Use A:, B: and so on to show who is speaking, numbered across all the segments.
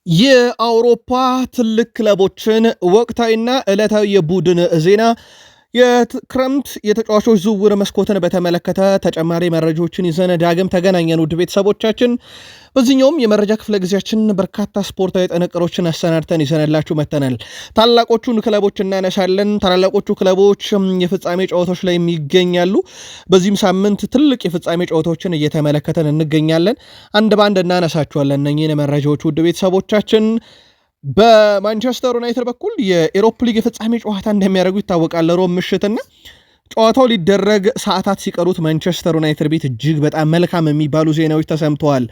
A: የአውሮፓ ትልቅ ክለቦችን ወቅታዊና ዕለታዊ የቡድን ዜና የክረምት የተጫዋቾች ዝውውር መስኮትን በተመለከተ ተጨማሪ መረጃዎችን ይዘን ዳግም ተገናኘን። ውድ ቤተሰቦቻችን በዚህኛውም የመረጃ ክፍለ ጊዜያችን በርካታ ስፖርታዊ ጥንቅሮችን አሰናድተን ይዘንላችሁ መጥተናል። ታላላቆቹን ክለቦች እናነሳለን። ታላላቆቹ ክለቦች የፍጻሜ ጨዋታዎች ላይ የሚገኛሉ። በዚህም ሳምንት ትልቅ የፍጻሜ ጨዋታዎችን እየተመለከተን እንገኛለን። አንድ ባንድ እናነሳችኋለን እነኚህን መረጃዎች ውድ ቤተሰቦቻችን። በማንቸስተር ዩናይትድ በኩል የኤሮፕ ሊግ የፍጻሜ ጨዋታ እንደሚያደርጉ ይታወቃል። ሮብ ምሽትና ጨዋታው ሊደረግ ሰዓታት ሲቀሩት ማንቸስተር ዩናይትድ ቤት እጅግ በጣም መልካም የሚባሉ ዜናዎች ተሰምተዋል።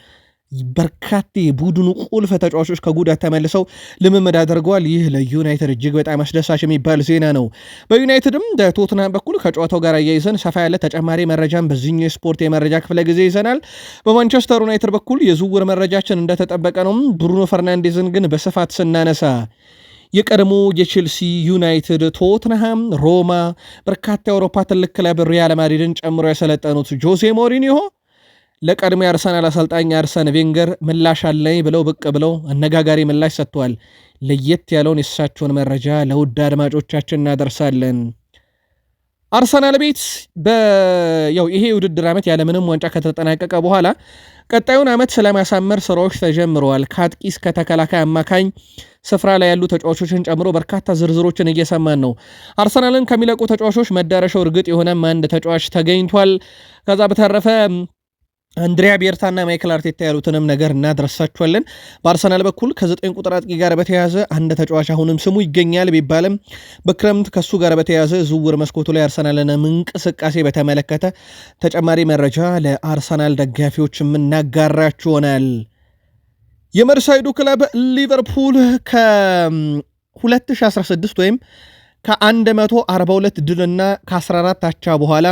A: በርካታ የቡድኑ ቁልፍ ተጫዋቾች ከጉዳት ተመልሰው ልምምድ አድርገዋል። ይህ ለዩናይትድ እጅግ በጣም አስደሳች የሚባል ዜና ነው። በዩናይትድም በቶትናም በኩል ከጨዋታው ጋር አያይዘን ሰፋ ያለ ተጨማሪ መረጃን በዚህኛው የስፖርት የመረጃ ክፍለ ጊዜ ይዘናል። በማንቸስተር ዩናይትድ በኩል የዝውውር መረጃችን እንደተጠበቀ ነው። ብሩኖ ፈርናንዴዝን ግን በስፋት ስናነሳ የቀድሞ የቼልሲ፣ ዩናይትድ፣ ቶትንሃም፣ ሮማ በርካታ የአውሮፓ ትልቅ ክለብ ሪያል ማድሪድን ጨምሮ ያሰለጠኑት ጆዜ ሞሪኒዮ ለቀድሞ የአርሰናል አሰልጣኝ አርሰን ቬንገር ምላሽ አለኝ ብለው ብቅ ብለው አነጋጋሪ ምላሽ ሰጥተዋል። ለየት ያለውን የእሳቸውን መረጃ ለውድ አድማጮቻችን እናደርሳለን። አርሰናል ቤት ይሄ የውድድር ዓመት ያለምንም ዋንጫ ከተጠናቀቀ በኋላ ቀጣዩን ዓመት ስለማሳመር ስራዎች ተጀምረዋል። ከአጥቂ እስከ ተከላካይ አማካኝ ስፍራ ላይ ያሉ ተጫዋቾችን ጨምሮ በርካታ ዝርዝሮችን እየሰማን ነው። አርሰናልን ከሚለቁ ተጫዋቾች መዳረሻው እርግጥ የሆነም አንድ ተጫዋች ተገኝቷል። ከዛ በተረፈ አንድሪያ ቤርታና ማይክል አርቴታ ያሉትንም ነገር እናደርሳችኋለን። በአርሰናል በኩል ከ9 ቁጥር አጥቂ ጋር በተያያዘ አንድ ተጫዋች አሁንም ስሙ ይገኛል ቢባልም በክረምት ከሱ ጋር በተያያዘ ዝውውር መስኮቱ ላይ አርሰናልን እንቅስቃሴ በተመለከተ ተጨማሪ መረጃ ለአርሰናል ደጋፊዎች የምናጋራችሁ ይሆናል። የመርሳይዱ ክለብ ሊቨርፑል ከ2016 ወይም ከ142 ድልና ከ14 አቻ በኋላ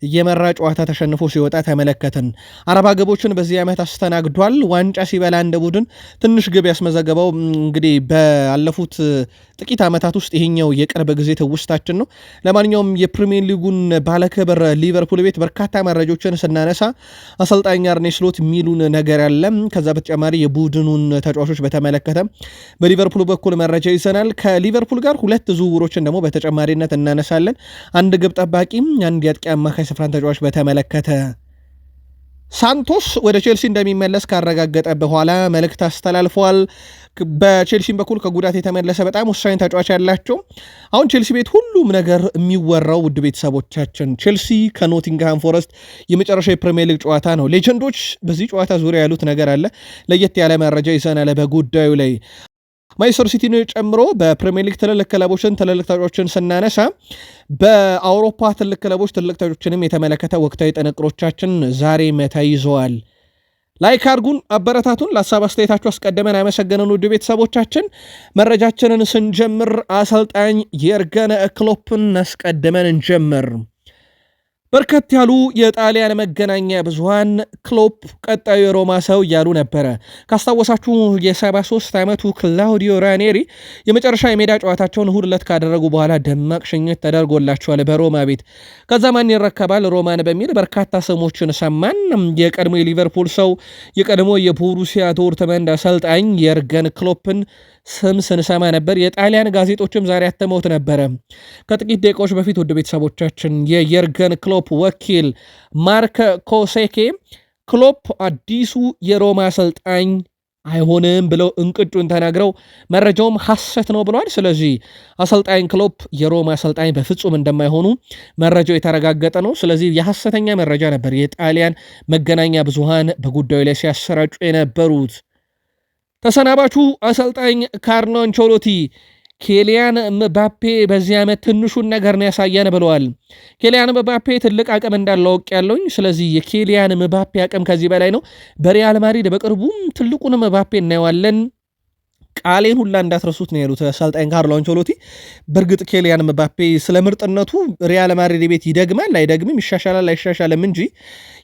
A: የመራ ጨዋታ ተሸንፎ ሲወጣ ተመለከትን። 40 ግቦችን በዚህ ዓመት አስተናግዷል። ዋንጫ ሲበላ እንደ ቡድን ትንሽ ግብ ያስመዘገበው እንግዲህ ባለፉት ጥቂት ዓመታት ውስጥ ይሄኛው የቅርብ ጊዜ ትውስታችን ነው። ለማንኛውም የፕሪሚየር ሊጉን ባለክብር ሊቨርፑል ቤት በርካታ መረጃዎችን ስናነሳ አሰልጣኝ አርኔ ስሎት የሚሉን ነገር ያለ። ከዛ በተጨማሪ የቡድኑን ተጫዋቾች በተመለከተ በሊቨርፑል በኩል መረጃ ይዘናል። ከሊቨርፑል ጋር 2 ዝውውሮችን ደግሞ በተጨማሪነት እናነሳለን። አንድ ግብ ጠባቂ፣ አንድ የአጥቂ አማካይ ስፍራን ተጫዋች በተመለከተ ሳንቶስ ወደ ቼልሲ እንደሚመለስ ካረጋገጠ በኋላ መልእክት አስተላልፈዋል። በቼልሲም በኩል ከጉዳት የተመለሰ በጣም ወሳኝ ተጫዋች ያላቸው አሁን ቼልሲ ቤት ሁሉም ነገር የሚወራው ውድ ቤተሰቦቻችን ቼልሲ ከኖቲንግሃም ፎረስት የመጨረሻ የፕሪሚየር ሊግ ጨዋታ ነው። ሌጀንዶች በዚህ ጨዋታ ዙሪያ ያሉት ነገር አለ። ለየት ያለ መረጃ ይዘናል በጉዳዩ ላይ። ማንቸስተር ሲቲን ጨምሮ በፕሪሚየር ሊግ ትልልቅ ክለቦችን ትልልቅ ተጫዋቾችን ስናነሳ በአውሮፓ ትልቅ ክለቦች ትልቅ ተጫዋቾችንም የተመለከተ ወቅታዊ ጥንቅሮቻችን ዛሬ ተይዘዋል። ላይክ አድርጉን፣ አበረታቱን። ለሀሳብ አስተያየታችሁ አስቀድመን አመሰገነን። ውድ ቤተሰቦቻችን መረጃችንን ስንጀምር አሰልጣኝ የርገን ክሎፕን አስቀድመን እንጀምር። በርከት ያሉ የጣሊያን መገናኛ ብዙሃን ክሎፕ ቀጣዩ የሮማ ሰው እያሉ ነበረ። ካስታወሳችሁ የ73 ዓመቱ ክላውዲዮ ራኔሪ የመጨረሻ የሜዳ ጨዋታቸውን እሁድ ዕለት ካደረጉ በኋላ ደማቅ ሽኝት ተደርጎላቸዋል በሮማ ቤት። ከዛ ማን ይረከባል ሮማን በሚል በርካታ ስሞችን ሰማን። የቀድሞ የሊቨርፑል ሰው የቀድሞ የቦሩሲያ ዶርትመንድ አሰልጣኝ የርገን ክሎፕን ስም ስንሰማ ነበር። የጣሊያን ጋዜጦችም ዛሬ አተመውት ነበረ። ከጥቂት ደቂቃዎች በፊት ውድ ቤተሰቦቻችን የየርገን ክሎፕ ወኪል ማርክ ኮሴኬ ክሎፕ አዲሱ የሮማ አሰልጣኝ አይሆንም ብለው እንቅጩን ተናግረው መረጃውም ሐሰት ነው ብለዋል። ስለዚህ አሰልጣኝ ክሎፕ የሮማ አሰልጣኝ በፍጹም እንደማይሆኑ መረጃው የተረጋገጠ ነው። ስለዚህ የሐሰተኛ መረጃ ነበር የጣሊያን መገናኛ ብዙሃን በጉዳዩ ላይ ሲያሰራጩ የነበሩት። ተሰናባቹ አሰልጣኝ ካርሎ አንቸሎቲ ኬሊያን ምባፔ በዚህ ዓመት ትንሹን ነገር ነው ያሳየን ብለዋል። ኬሊያን ምባፔ ትልቅ አቅም እንዳለው አውቄያለሁኝ። ስለዚህ የኬሊያን ምባፔ አቅም ከዚህ በላይ ነው። በሪያል ማድሪድ በቅርቡም ትልቁን ምባፔ እናየዋለን። ቃሌን ሁላ እንዳትረሱት ነው ያሉት አሰልጣኝ ካርሎ አንቸሎቲ። በእርግጥ ኬሊያን ምባፔ ስለ ምርጥነቱ ሪያል ማድሪድ ቤት ይደግማል አይደግምም፣ ይሻሻላል አይሻሻልም እንጂ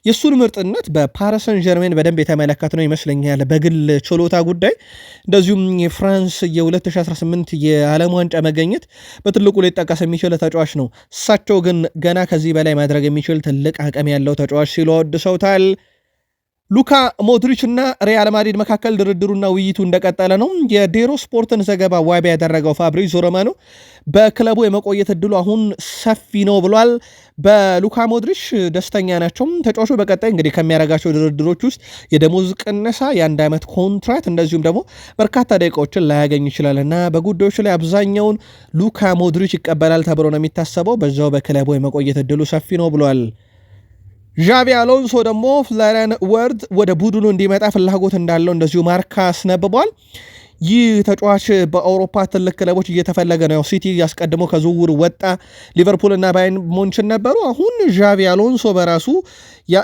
A: የእሱን ምርጥነት በፓሪስ ሰን ዠርሜን በደንብ የተመለከት ነው ይመስለኛል። በግል ችሎታ ጉዳይ እንደዚሁም የፍራንስ የ2018 የዓለም ዋንጫ መገኘት በትልቁ ሊጠቀስ የሚችል ተጫዋች ነው። እሳቸው ግን ገና ከዚህ በላይ ማድረግ የሚችል ትልቅ አቅም ያለው ተጫዋች ሲሉ አወድሰውታል። ሉካ ሞድሪች እና ሪያል ማድሪድ መካከል ድርድሩና ውይይቱ እንደቀጠለ ነው። የዴሮ ስፖርትን ዘገባ ዋቢ ያደረገው ፋብሪዞ ሮማኖ በክለቡ የመቆየት እድሉ አሁን ሰፊ ነው ብሏል። በሉካ ሞድሪች ደስተኛ ናቸው ተጫዋቹ። በቀጣይ እንግዲህ ከሚያደርጋቸው ድርድሮች ውስጥ የደሞዝ ቅነሳ፣ የ1 ዓመት ኮንትራት እንደዚሁም ደግሞ በርካታ ደቂቃዎችን ላያገኝ ይችላል እና በጉዳዮች ላይ አብዛኛውን ሉካ ሞድሪች ይቀበላል ተብሎ ነው የሚታሰበው። በዛው በክለቡ የመቆየት እድሉ ሰፊ ነው ብሏል። ዣቪ አሎንሶ ደግሞ ፍሎሪያን ወርድ ወደ ቡድኑ እንዲመጣ ፍላጎት እንዳለው እንደዚሁ ማርካ አስነብቧል። ይህ ተጫዋች በአውሮፓ ትልቅ ክለቦች እየተፈለገ ነው። ሲቲ ያስቀድሞ ከዝውውር ወጣ። ሊቨርፑል እና ባየርን ሙንችን ነበሩ። አሁን ዣቪ አሎንሶ በራሱ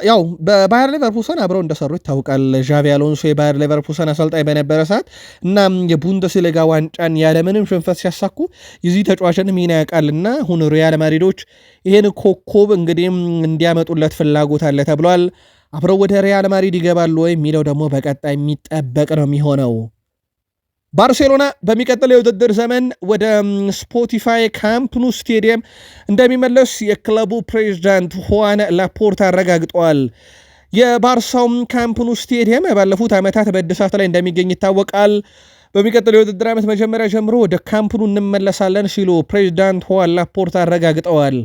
A: ያው በባየር ሌቨርኩሰን አብረው እንደሰሩ ይታወቃል። ዣቪ አሎንሶ የባየር ሌቨርኩሰን አሰልጣኝ በነበረ ሰዓት እና የቡንደስሊጋ ዋንጫን ያለምንም ሽንፈት ሲያሳኩ የዚህ ተጫዋችን ሚና ያውቃልና አሁን ሪያል ማድሪዶች ይህን ኮከብ እንግዲህ እንዲያመጡለት ፍላጎት አለ ተብሏል። አብረው ወደ ሪያል ማድሪድ ይገባሉ ወይ የሚለው ደግሞ በቀጣይ የሚጠበቅ ነው የሚሆነው። ባርሴሎና በሚቀጥለው የውድድር ዘመን ወደ ስፖቲፋይ ካምፕ ኑ ስቴዲየም እንደሚመለስ የክለቡ ፕሬዚዳንት ሁዋን ላፖርታ አረጋግጠዋል። የባርሳውም ካምፕ ኑ ስቴዲየም ባለፉት ዓመታት በእድሳት ላይ እንደሚገኝ ይታወቃል። በሚቀጥለው የውድድር ዓመት መጀመሪያ ጀምሮ ወደ ካምፕ ኑ እንመለሳለን ሲሉ ፕሬዚዳንት ሁዋን ላፖርታ አረጋግጠዋል።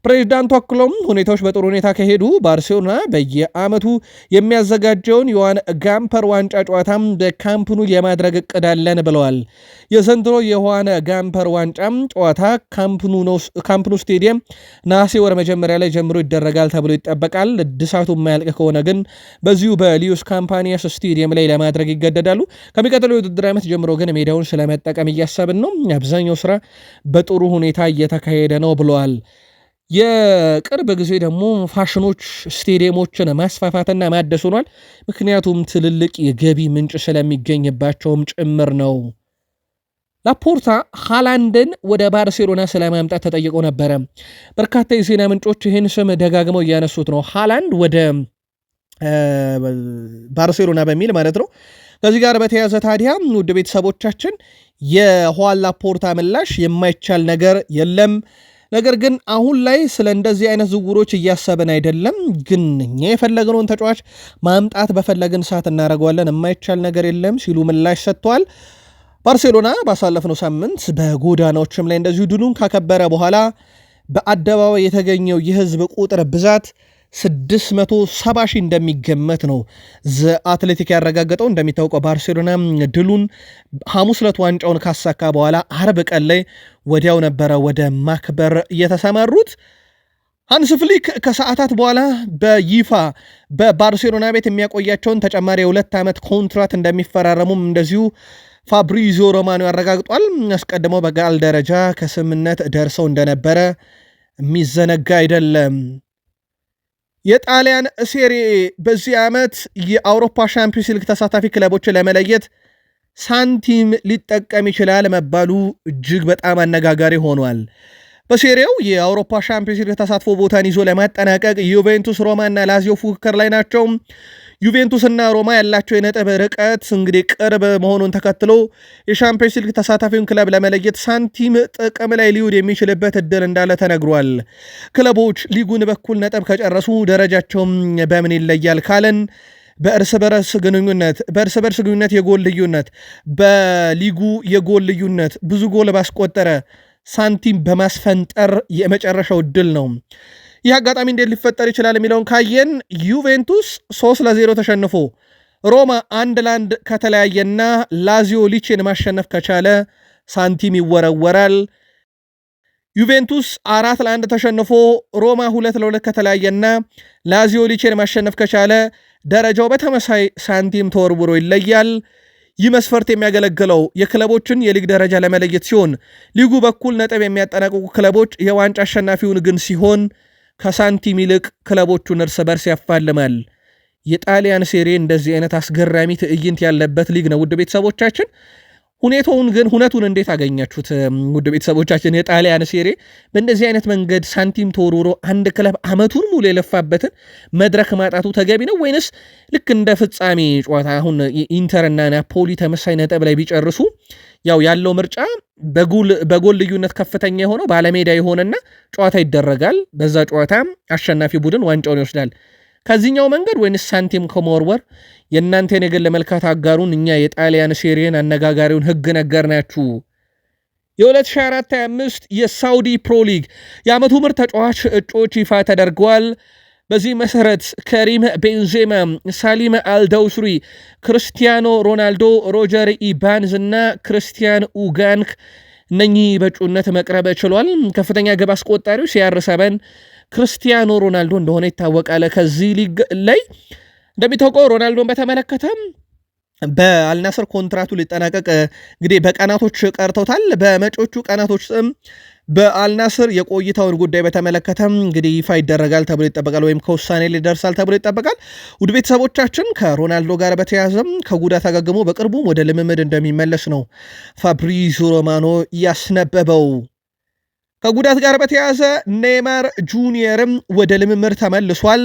A: ፕሬዚዳንቱ አክሎም ሁኔታዎች በጥሩ ሁኔታ ከሄዱ ባርሴሎና በየዓመቱ የሚያዘጋጀውን የዋን ጋምፐር ዋንጫ ጨዋታም በካምፕኑ የማድረግ እቅድ አለን ብለዋል። የዘንድሮ የዋን ጋምፐር ዋንጫም ጨዋታ ካምፕኑ ስቴዲየም ነሐሴ ወር መጀመሪያ ላይ ጀምሮ ይደረጋል ተብሎ ይጠበቃል። እድሳቱ የማያልቅ ከሆነ ግን በዚሁ በሊዩስ ካምፓኒያስ ስቴዲየም ላይ ለማድረግ ይገደዳሉ። ከሚቀጥለው የውድድር ዓመት ጀምሮ ግን ሜዳውን ስለመጠቀም እያሰብን ነው። አብዛኛው ስራ በጥሩ ሁኔታ እየተካሄደ ነው ብለዋል። የቅርብ ጊዜ ደግሞ ፋሽኖች ስቴዲየሞችን ማስፋፋትና ማደስ ሆኗል። ምክንያቱም ትልልቅ የገቢ ምንጭ ስለሚገኝባቸውም ጭምር ነው። ላፖርታ ሃላንድን ወደ ባርሴሎና ስለማምጣት ተጠይቀው ነበረ። በርካታ የዜና ምንጮች ይህን ስም ደጋግመው እያነሱት ነው። ሃላንድ ወደ ባርሴሎና በሚል ማለት ነው። ከዚህ ጋር በተያያዘ ታዲያ ውድ ቤተሰቦቻችን የሁዋን ላፖርታ ምላሽ የማይቻል ነገር የለም፣ ነገር ግን አሁን ላይ ስለ እንደዚህ አይነት ዝውውሮች እያሰብን አይደለም፣ ግን እኛ የፈለግነውን ተጫዋች ማምጣት በፈለግን ሰዓት እናደርገዋለን፣ የማይቻል ነገር የለም ሲሉ ምላሽ ሰጥተዋል። ባርሴሎና ባሳለፍነው ሳምንት በጎዳናዎችም ላይ እንደዚሁ ድሉን ካከበረ በኋላ በአደባባይ የተገኘው የህዝብ ቁጥር ብዛት 670 ሺህ እንደሚገመት ነው አትሌቲክ ያረጋገጠው። እንደሚታወቀው ባርሴሎና ድሉን ሐሙስ ዕለት ዋንጫውን ካሳካ በኋላ አርብ ቀን ላይ ወዲያው ነበረ ወደ ማክበር እየተሰማሩት። ሃንስ ፍሊክ ከሰዓታት በኋላ በይፋ በባርሴሎና ቤት የሚያቆያቸውን ተጨማሪ የ2 ዓመት ኮንትራት እንደሚፈራረሙም እንደዚሁ ፋብሪዚዮ ሮማኖ ያረጋግጧል። አስቀድመው በጋል ደረጃ ከስምምነት ደርሰው እንደነበረ የሚዘነጋ አይደለም። የጣሊያን ሴሪኤ በዚህ ዓመት የአውሮፓ ሻምፒዮንስ ሊግ ተሳታፊ ክለቦችን ለመለየት ሳንቲም ሊጠቀም ይችላል መባሉ እጅግ በጣም አነጋጋሪ ሆኗል። በሴሪያው የአውሮፓ ሻምፒዮንስ ሊግ ተሳትፎ ቦታን ይዞ ለማጠናቀቅ ዩቬንቱስ፣ ሮማ እና ላዚዮ ፉክክር ላይ ናቸው። ዩቬንቱስ እና ሮማ ያላቸው የነጥብ ርቀት እንግዲህ ቅርብ መሆኑን ተከትሎ የሻምፒዮንስ ሊግ ተሳታፊውን ክለብ ለመለየት ሳንቲም ጥቅም ላይ ሊውል የሚችልበት እድል እንዳለ ተነግሯል። ክለቦች ሊጉን በኩል ነጥብ ከጨረሱ ደረጃቸውም በምን ይለያል ካለን በእርስ በርስ ግንኙነት የጎል ልዩነት፣ በሊጉ የጎል ልዩነት ብዙ ጎል ባስቆጠረ ሳንቲም በማስፈንጠር የመጨረሻው እድል ነው። ይህ አጋጣሚ እንዴት ሊፈጠር ይችላል የሚለውን ካየን ዩቬንቱስ 3-0 ተሸንፎ ሮማ 1-1 ከተለያየና ላዚዮ ሊቼን ማሸነፍ ከቻለ ሳንቲም ይወረወራል። ዩቬንቱስ 4-1 ተሸንፎ ሮማ 2-2 ከተለያየና ላዚዮ ሊቼን ማሸነፍ ከቻለ ደረጃው በተመሳይ ሳንቲም ተወርውሮ ይለያል። ይህ መስፈርት የሚያገለግለው የክለቦችን የሊግ ደረጃ ለመለየት ሲሆን ሊጉ በኩል ነጥብ የሚያጠናቅቁ ክለቦች የዋንጫ አሸናፊውን ግን ሲሆን ከሳንቲም ይልቅ ክለቦቹን እርስ በርስ ያፋልማል። የጣሊያን ሴሪ እንደዚህ አይነት አስገራሚ ትዕይንት ያለበት ሊግ ነው። ውድ ቤተሰቦቻችን ሁነቱን እንዴት አገኛችሁት? ውድ ቤተሰቦቻችን የጣሊያን ሴሪ በእንደዚህ አይነት መንገድ ሳንቲም ተወርውሮ አንድ ክለብ ዓመቱን ሙሉ የለፋበትን መድረክ ማጣቱ ተገቢ ነው ወይንስ ልክ እንደ ፍጻሜ ጨዋታ አሁን ኢንተርና ናፖሊ ተመሳይ ነጥብ ላይ ቢጨርሱ ያው ያለው ምርጫ በጎል ልዩነት ከፍተኛ የሆነው ባለሜዳ የሆነና ጨዋታ ይደረጋል። በዛ ጨዋታ አሸናፊ ቡድን ዋንጫውን ይወስዳል። ከዚህኛው መንገድ ወይንስ ሳንቲም ከመወርወር? የእናንተን የግል መልካት አጋሩን። እኛ የጣሊያን ሴሪን አነጋጋሪውን ህግ ነገርናችሁ። የ2024/25 የሳውዲ ፕሮ ሊግ የዓመቱ ምርጥ ተጫዋች እጩዎች ይፋ ተደርገዋል። በዚህ መሰረት ከሪም ቤንዜማ፣ ሳሊም አልደውስሪ፣ ክርስቲያኖ ሮናልዶ፣ ሮጀር ኢባንዝ እና ክርስቲያን ኡጋንክ እነኚህ በእጩነት መቅረብ ችሏል። ከፍተኛ ግብ አስቆጣሪው CR7 ክርስቲያኖ ሮናልዶ እንደሆነ ይታወቃል። ከዚህ ሊግ ላይ እንደሚታወቀው ሮናልዶን በተመለከተም በአልናስር ኮንትራቱ ሊጠናቀቅ እንግዲህ በቀናቶች ቀርተውታል። በመጪዎቹ ቀናቶችም በአልናስር የቆይታውን ጉዳይ በተመለከተም እንግዲህ ይፋ ይደረጋል ተብሎ ይጠበቃል፣ ወይም ከውሳኔ ሊደርሳል ተብሎ ይጠበቃል። ውድ ቤተሰቦቻችን ከሮናልዶ ጋር በተያያዘም ከጉዳት አገግሞ በቅርቡም ወደ ልምምድ እንደሚመለስ ነው ፋብሪዚዮ ሮማኖ ያስነበበው። ከጉዳት ጋር በተያያዘ ኔይማር ጁኒየርም ወደ ልምምድ ተመልሷል።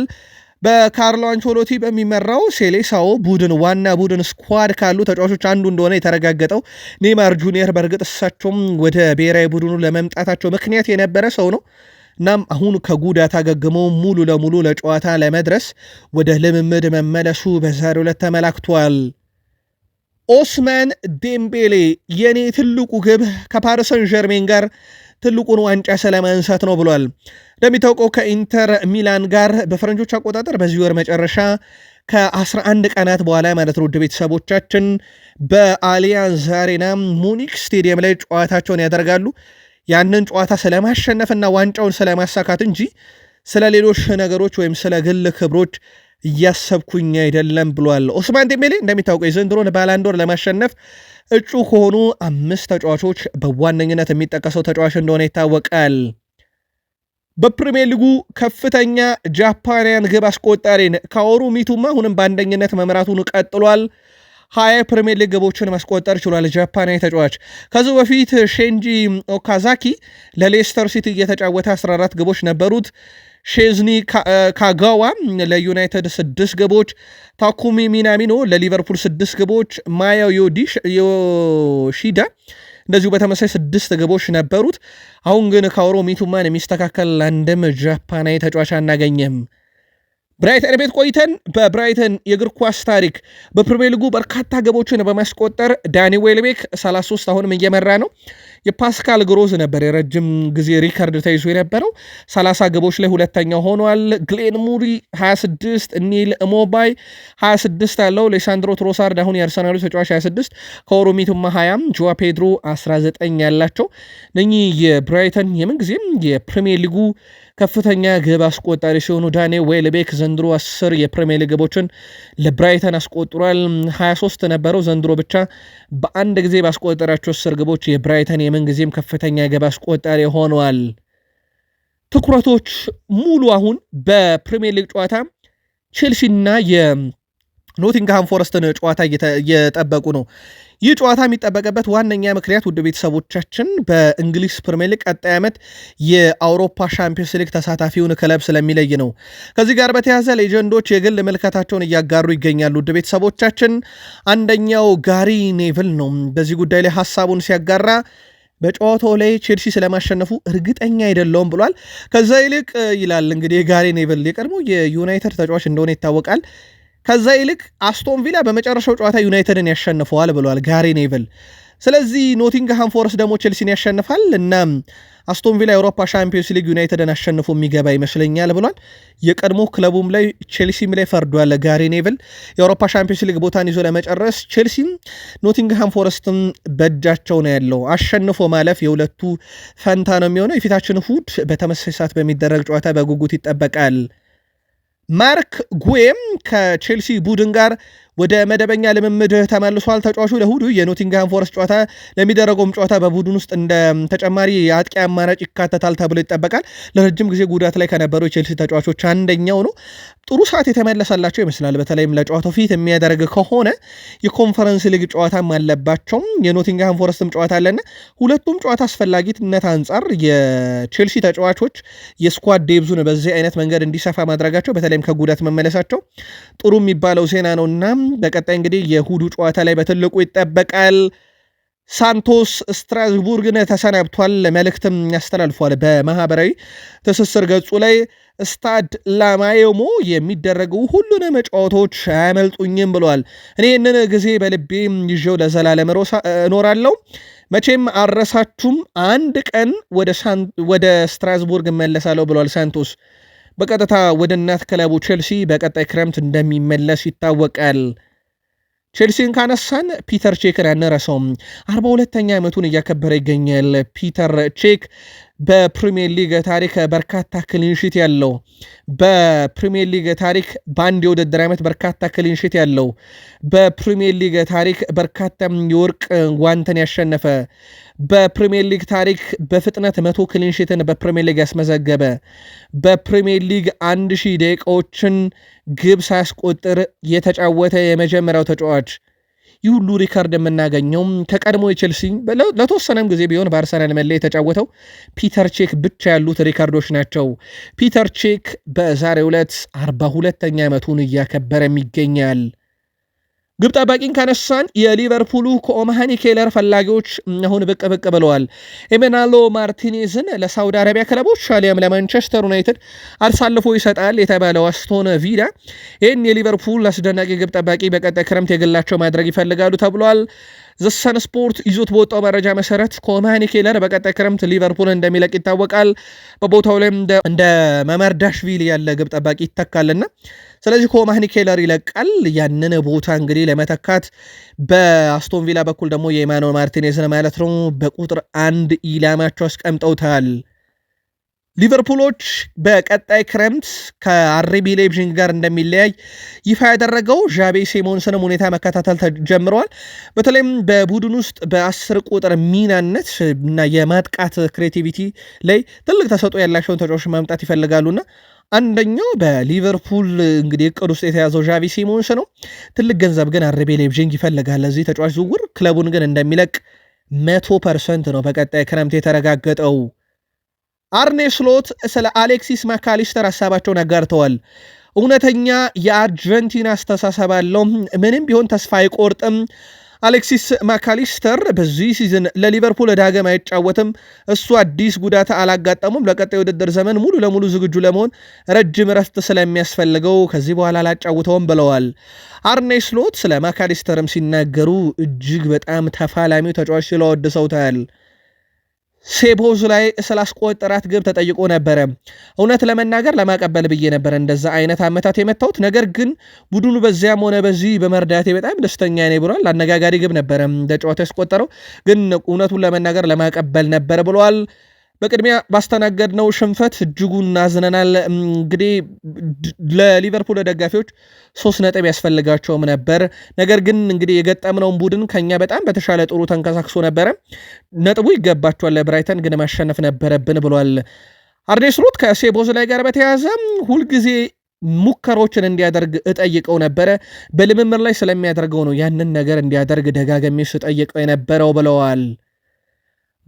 A: በካርሎ አንቾሎቲ በሚመራው ሴሌሳኦ ቡድን ዋና ቡድን ስኳድ ካሉ ተጫዋቾች አንዱ እንደሆነ የተረጋገጠው ኔይማር ጁኒየር በእርግጥ እሳቸውም ወደ ብሔራዊ ቡድኑ ለመምጣታቸው ምክንያት የነበረ ሰው ነው። እናም አሁን ከጉዳት አገግሞ ሙሉ ለሙሉ ለጨዋታ ለመድረስ ወደ ልምምድ መመለሱ በዛሬው ዕለት ተመላክቷል። ኦስማን ዴምቤሌ የኔ ትልቁ ግብ ከፓሪስ ሰን ዠርሜን ጋር ትልቁን ዋንጫ ስለማንሳት ነው ብሏል። እንደሚታወቀው ከኢንተር ሚላን ጋር በፈረንጆች አቆጣጠር በዚህ ወር መጨረሻ ከ11 ቀናት በኋላ ማለት ነው ውድ ቤተሰቦቻችን በአሊያንዝ አሬና ሙኒክ ስቴዲየም ላይ ጨዋታቸውን ያደርጋሉ። ያንን ጨዋታ ስለማሸነፍና ዋንጫውን ስለማሳካት እንጂ ስለ ሌሎች ነገሮች ወይም ስለ ግል ክብሮች እያሰብኩኝ አይደለም ብሏል። ኦስማን ዴምቤሌ እንደሚታወቀው የዘንድሮን ባላንዶር ለማሸነፍ እጩ ከሆኑ 5 ተጫዋቾች በዋነኝነት የሚጠቀሰው ተጫዋች እንደሆነ ይታወቃል። በፕሪሚየር ሊጉ ከፍተኛ ጃፓንያን ግብ አስቆጣሪን ካኦሩ ሚቱማ አሁንም በአንደኝነት መምራቱን ቀጥሏል። 20 ፕሪሚየር ሊግ ግቦችን ማስቆጠር ችሏል ጃፓናዊ ተጫዋች። ከዚህ በፊት ሼንጂ ኦካዛኪ ለሌስተር ሲቲ እየተጫወተ 14 ግቦች ነበሩት። ሼዝኒ ካጋዋ ለዩናይትድ 6 ግቦች፣ ታኩሚ ሚናሚኖ ለሊቨርፑል 6 ግቦች፣ ማያ ዮሺዳ እንደዚሁ በተመሳይ 6 ግቦች ነበሩት። አሁን ግን ካኦሩ ሚቱማን የሚስተካከል አንድም ጃፓናዊ ተጫዋች አናገኘም። ብራይተን ቤት ቆይተን በብራይተን የእግር ኳስ ታሪክ በፕሪሚየር ሊጉ በርካታ ግቦችን በማስቆጠር ዳኒ ዌልቤክ 33 አሁንም እየመራ ነው። የፓስካል ግሮዝ ነበር የረጅም ጊዜ ሪከርድ ተይዞ የነበረው 30 ግቦች ላይ ሁለተኛው ሆኗል። ግሌን ሙሪ 26፣ ኒል ሞባይ 26 አለው። ሌሳንድሮ ትሮሳርድ አሁን የአርሰናሉ ተጫዋች 26፣ ካኦሩ ሚቱማ 20፣ ጆዋ ፔድሮ 19 ያላቸው እነኚህ የብራይተን የምንጊዜም የፕሪሚየር ሊጉ ከፍተኛ ግብ አስቆጣሪ ሲሆኑ ዳኒ ዌልቤክ ዘንድሮ 10 የፕሪሚየር ሊግ ግቦችን ለብራይተን አስቆጥሯል። 23 ነበረው ዘንድሮ ብቻ በአንድ ጊዜ ባስቆጠራቸው 10 ግቦች የብራይተን የምንጊዜም ከፍተኛ ግብ አስቆጣሪ ሆነዋል። ትኩረቶች ሙሉ አሁን በፕሪሚየር ሊግ ጨዋታ ቼልሲና የኖቲንግሃም ፎረስትን ጨዋታ እየጠበቁ ነው። ይህ ጨዋታ የሚጠበቅበት ዋነኛ ምክንያት ውድ ቤተሰቦቻችን በእንግሊዝ ፕሪሚየር ሊግ ቀጣይ ዓመት የአውሮፓ ሻምፒዮንስ ሊግ ተሳታፊውን ክለብ ስለሚለይ ነው። ከዚህ ጋር በተያያዘ ሌጀንዶች የግል ምልከታቸውን እያጋሩ ይገኛሉ። ውድ ቤተሰቦቻችን አንደኛው ጋሪ ኔቭል ነው። በዚህ ጉዳይ ላይ ሀሳቡን ሲያጋራ በጨዋታው ላይ ቼልሲ ስለማሸነፉ እርግጠኛ አይደለውም ብሏል። ከዛ ይልቅ ይላል እንግዲህ ጋሪ ኔቭል የቀድሞ የዩናይትድ ተጫዋች እንደሆነ ይታወቃል። ከዛ ይልቅ አስቶን ቪላ በመጨረሻው ጨዋታ ዩናይትድን ያሸንፈዋል ብሏል ጋሪ ኔቭል። ስለዚህ ኖቲንግሃም ፎረስት ደግሞ ቼልሲን ያሸንፋል እና አስቶን ቪላ የአውሮፓ ሻምፒዮንስ ሊግ ዩናይትድን አሸንፎ የሚገባ ይመስለኛል ብሏል። የቀድሞ ክለቡም ላይ ቼልሲም ላይ ፈርዷል ጋሪ ኔቭል። የአውሮፓ ሻምፒዮንስ ሊግ ቦታን ይዞ ለመጨረስ ቼልሲም ኖቲንግሃም ፎረስትም በእጃቸው ነው ያለው። አሸንፎ ማለፍ የሁለቱ ፈንታ ነው የሚሆነው። የፊታችን እሁድ በተመሳሳይ ሰዓት በሚደረግ ጨዋታ በጉጉት ይጠበቃል። ማርክ ጉዌም ከቼልሲ ቡድን ጋር ወደ መደበኛ ልምምድ ተመልሷል። ተጫዋቹ ለእሁዱ የኖቲንግሃም ፎረስት ጨዋታ ለሚደረገውም ጨዋታ በቡድን ውስጥ እንደ ተጨማሪ የአጥቂ አማራጭ ይካተታል ተብሎ ይጠበቃል። ለረጅም ጊዜ ጉዳት ላይ ከነበሩ የቼልሲ ተጫዋቾች አንደኛው ነው። ጥሩ ሰዓት የተመለሰላቸው ይመስላል። በተለይም ለጨዋታው ፊት የሚያደርግ ከሆነ የኮንፈረንስ ሊግ ጨዋታም አለባቸው። የኖቲንግሃም ፎረስትም ጨዋታ አለና ሁለቱም ጨዋታ አስፈላጊነት አንጻር የቼልሲ ተጫዋቾች የስኳድ ዴብዙን በዚህ አይነት መንገድ እንዲሰፋ ማድረጋቸው በተለይም ከጉዳት መመለሳቸው ጥሩ የሚባለው ዜና ነውና በቀጣይ እንግዲህ የእሁዱ ጨዋታ ላይ በትልቁ ይጠበቃል። ሳንቶስ ስትራስቡርግን ተሰናብቷል። መልእክትም ያስተላልፏል በማህበራዊ ትስስር ገጹ ላይ ስታድ ላማየሞ የሚደረጉ ሁሉንም ጨዋታዎች አያመልጡኝም ብሏል። እኔ ይህንን ጊዜ በልቤ ይዤው ለዘላለም እኖራለሁ፣ መቼም አረሳችሁም፣ አንድ ቀን ወደ ስትራስቡርግ እመለሳለሁ ብሏል ሳንቶስ። በቀጥታ ወደ እናት ክለቡ ቼልሲ በቀጣይ ክረምት እንደሚመለስ ይታወቃል። ቼልሲን ካነሳን ፒተር ቼክን ያነረሰውም 42ኛ ዓመቱን እያከበረ ይገኛል። ፒተር ቼክ በፕሪሚየር ሊግ ታሪክ በርካታ ክሊንሺት ያለው፣ በፕሪሚየር ሊግ ታሪክ በአንድ የውድድር ዓመት በርካታ ክሊንሺት ያለው፣ በፕሪሚየር ሊግ ታሪክ በርካታ የወርቅ ጓንትን ያሸነፈ፣ በፕሪሚየር ሊግ ታሪክ በፍጥነት 100 ክሊንሺትን በፕሪሚየር ሊግ ያስመዘገበ፣ በፕሪሚየር ሊግ 1000 ደቂቃዎችን ግብ ሳያስቆጥር የተጫወተ የመጀመሪያው ተጫዋች። ይህ ሁሉ ሪካርድ የምናገኘው ከቀድሞ የቼልሲ ለተወሰነም ጊዜ ቢሆን በአርሰናል መለያ የተጫወተው ፒተር ቼክ ብቻ ያሉት ሪካርዶች ናቸው። ፒተር ቼክ በዛሬው ዕለት 42ኛ ዓመቱን እያከበረም ይገኛል። ግብ ጠባቂን ካነሳን የሊቨርፑሉ ኮኦማሃኒ ኬለር ፈላጊዎች አሁን ብቅ ብለዋል። ኤሜናሎ ማርቲኔዝን ለሳውዲ አረቢያ ክለቦች አሊያም ለማንቸስተር ዩናይትድ አሳልፎ ይሰጣል የተባለው አስቶን ቪላ ይህን የሊቨርፑል አስደናቂ ግብ ጠባቂ በቀጣይ ክረምት የግላቸው ማድረግ ይፈልጋሉ ተብሏል። ዘሰን ስፖርት ይዞት በወጣው መረጃ መሰረት ኮኦማሃኒ ኬለር በቀጣይ ክረምት ሊቨርፑል እንደሚለቅ ይታወቃል። በቦታው ላይ እንደ መመርዳሽቪሊ ያለ ግብ ጠባቂ ይተካልና ስለዚህ ኮኦማሃኒ ኬለር ይለቃል። ያንን ቦታ እንግዲህ ለመተካት በአስቶን ቪላ በኩል ደግሞ የኤማኑኤል ማርቲኔዝን ማለት ነው በቁጥር 1 ኢላማቸው አስቀምጠውታል። ሊቨርፑሎች በቀጣይ ክረምት ከአርቢ ሌይፕዚግ ጋር እንደሚለያይ ይፋ ያደረገው ዣቤ ሲሞንስንም ሁኔታ መከታተል ተጀምረዋል። በተለይም በቡድን ውስጥ በ10 ቁጥር ሚናነት እና የማጥቃት ክሬቲቪቲ ላይ ትልቅ ተሰጥኦ ያላቸውን ተጫዋቾች ማምጣት ይፈልጋሉና አንደኛው በሊቨርፑል እንግዲህ እቅድ ውስጥ የተያዘው ዣቪ ሲሞንስ ነው። ትልቅ ገንዘብ ግን አርቢ ሌይፕዚግ ይፈልጋል ለዚህ ተጫዋች ዝውውር። ክለቡን ግን እንደሚለቅ 100% ነው በቀጣይ ክረምት የተረጋገጠው። አርኔ ስሎት ስለ አሌክሲስ ማካሊስተር ሀሳባቸውን አጋርተዋል። እውነተኛ የአርጀንቲና አስተሳሰብ አለው፣ ምንም ቢሆን ተስፋ አይቆርጥም። አሌክሲስ ማካሊስተር በዚህ ሲዝን ለሊቨርፑል ዳግም አይጫወትም። እሱ አዲስ ጉዳት አላጋጠሙም። ለቀጣይ ውድድር ዘመን ሙሉ ለሙሉ ዝግጁ ለመሆን ረጅም ረፍት ስለሚያስፈልገው ከዚህ በኋላ አላጫውተውም ብለዋል። አርኔ ስሎት ስለ ማካሊስተርም ሲናገሩ እጅግ በጣም ተፋላሚው ተጫዋች ስለወድሰውታል። ሴቦዝ ላይ ስላስቆጠራት ግብ ተጠይቆ ነበረ። እውነት ለመናገር ለማቀበል ብዬ ነበረ እንደዛ አይነት አመታት የመታሁት፣ ነገር ግን ቡድኑ በዚያም ሆነ በዚህ በመርዳቴ በጣም ደስተኛ ነኝ ብሏል። አነጋጋሪ ግብ ነበረ ተጫዋታ ያስቆጠረው፣ ግን እውነቱን ለመናገር ለማቀበል ነበረ ብለዋል። በቅድሚያ ባስተናገድነው ሽንፈት እጅጉን አዝነናል። እንግዲህ ለሊቨርፑል ደጋፊዎች 3 ነጥብ ያስፈልጋቸውም ነበር። ነገር ግን እንግዲህ የገጠምነውን ቡድን ከኛ በጣም በተሻለ ጥሩ ተንቀሳቅሶ ነበረ። ነጥቡ ይገባቸዋል ለብራይተን፣ ግን ማሸነፍ ነበረብን ብሏል። አርኔ ስሎት ከሴቦዝ ላይ ጋር በተያያዘ ሁልጊዜ ሙከሮችን እንዲያደርግ እጠይቀው ነበረ። በልምምር ላይ ስለሚያደርገው ነው ያንን ነገር እንዲያደርግ ደጋግሜ ስጠይቀው የነበረው ብለዋል።